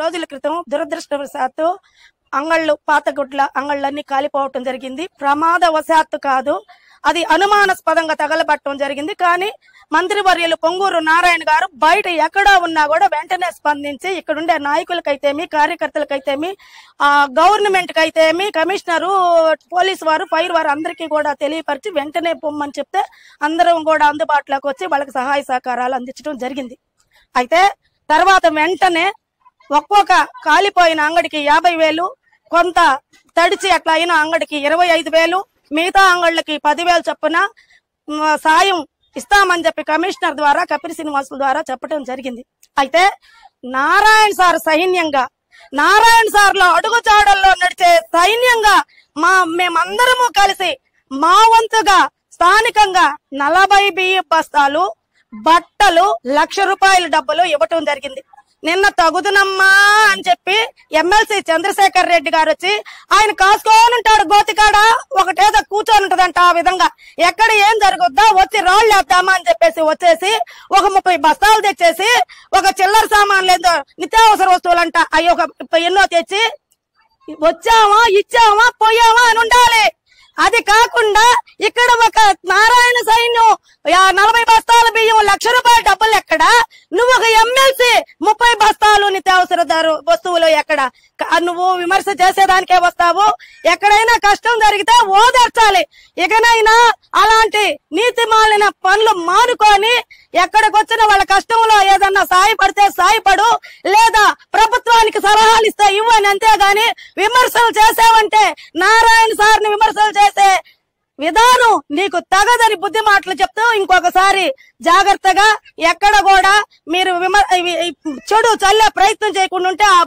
రోజుల క్రితం దురదృష్టవశాత్తు అంగళ్ళు పాతగుడ్ల అంగళ్ళన్నీ కాలిపోవటం జరిగింది. ప్రమాదవశాత్తు కాదు, అది అనుమానాస్పదంగా తగలబట్టడం జరిగింది. కానీ మంత్రివర్యులు పొంగూరు నారాయణ గారు బయట ఎక్కడా ఉన్నా కూడా వెంటనే స్పందించి ఇక్కడుండే నాయకులకైతేమి, కార్యకర్తలకైతేమి, గవర్నమెంట్ కైతేమి, కమిషనరు, పోలీసు వారు, ఫైర్ వారు అందరికీ కూడా తెలియపరిచి వెంటనే పొమ్మని చెప్తే అందరం కూడా అందుబాటులోకి వచ్చి వాళ్ళకి సహాయ సహకారాలు అందించడం జరిగింది. అయితే తర్వాత వెంటనే ఒక్కొక్క కాలిపోయిన అంగడికి 50,000, కొంత తడిచి అట్లా అయిన అంగడికి 25,000, మిగతా అంగళ్ళకి 10,000 చొప్పున సాయం ఇస్తామని చెప్పి కమిషనర్ ద్వారా, కపిరి శ్రీనివాసుల ద్వారా చెప్పడం జరిగింది. అయితే నారాయణ సార్ సైన్యంగా, నారాయణ సార్ లో అడుగుచాడల్లో నడిచే సైన్యంగా మేమందరము కలిసి మా వంతుగా స్థానికంగా 40 బియ్య బస్తాలు, బట్టలు, ₹1,00,000 డబ్బులు ఇవ్వటం జరిగింది. నిన్న తగుదునమ్మా అని చెప్పి ఎమ్మెల్సీ చంద్రశేఖర్ రెడ్డి గారు వచ్చి, ఆయన కాసుకొని ఉంటాడు గోతికాడ, ఒకటేదో కూర్చొని ఉంటదంట. ఆ విధంగా ఎక్కడ ఏం జరుగుద్దా వచ్చి రాళ్ళు వేద్దామా అని చెప్పేసి వచ్చేసి ఒక 30 బస్తాలు తెచ్చేసి, ఒక చిల్లర సామాన్లు ఏదో నిత్యావసర వస్తువులంట అవి ఒక ఎన్నో తెచ్చి వచ్చామా, ఇచ్చామా, పోయామా అని ఉండాలి. అది కాకుండా ఇక్కడ ఒక నారాయణ సైన్యం 40 బస్తాల బియ్యం, ₹1,00,000 డబ్బులు ఎక్కడ? నువ్వు ఒక ఎమ్మెల్సీ 30 బస్తాలు నిత్యావసర వస్తువులు ఎక్కడ? నువ్వు విమర్శ చేసేదానికే వస్తావు. ఎక్కడైనా కష్టం జరిగితే ఓదార్చాలి. ఇకనైనా అలాంటి నీతి మాలిన పనులు మానుకొని ఎక్కడికొచ్చిన వాళ్ళ కష్టంలో ఏదన్నా సాయపడితే సాయపడు, లేదా ప్రభుత్వానికి సలహాలు ఇస్తే ఇవ్వని. అంతేగాని విమర్శలు చేసావంటే, నారాయణ సార్ని విమర్శలు చేసే విధానం నీకు తగదని బుద్ధి మాటలు చెప్తూ ఇంకొకసారి జాగ్రత్తగా ఎక్కడ కూడా మీరు చెడు చల్లే ప్రయత్నం చేయకుండా ఉంటే ఆ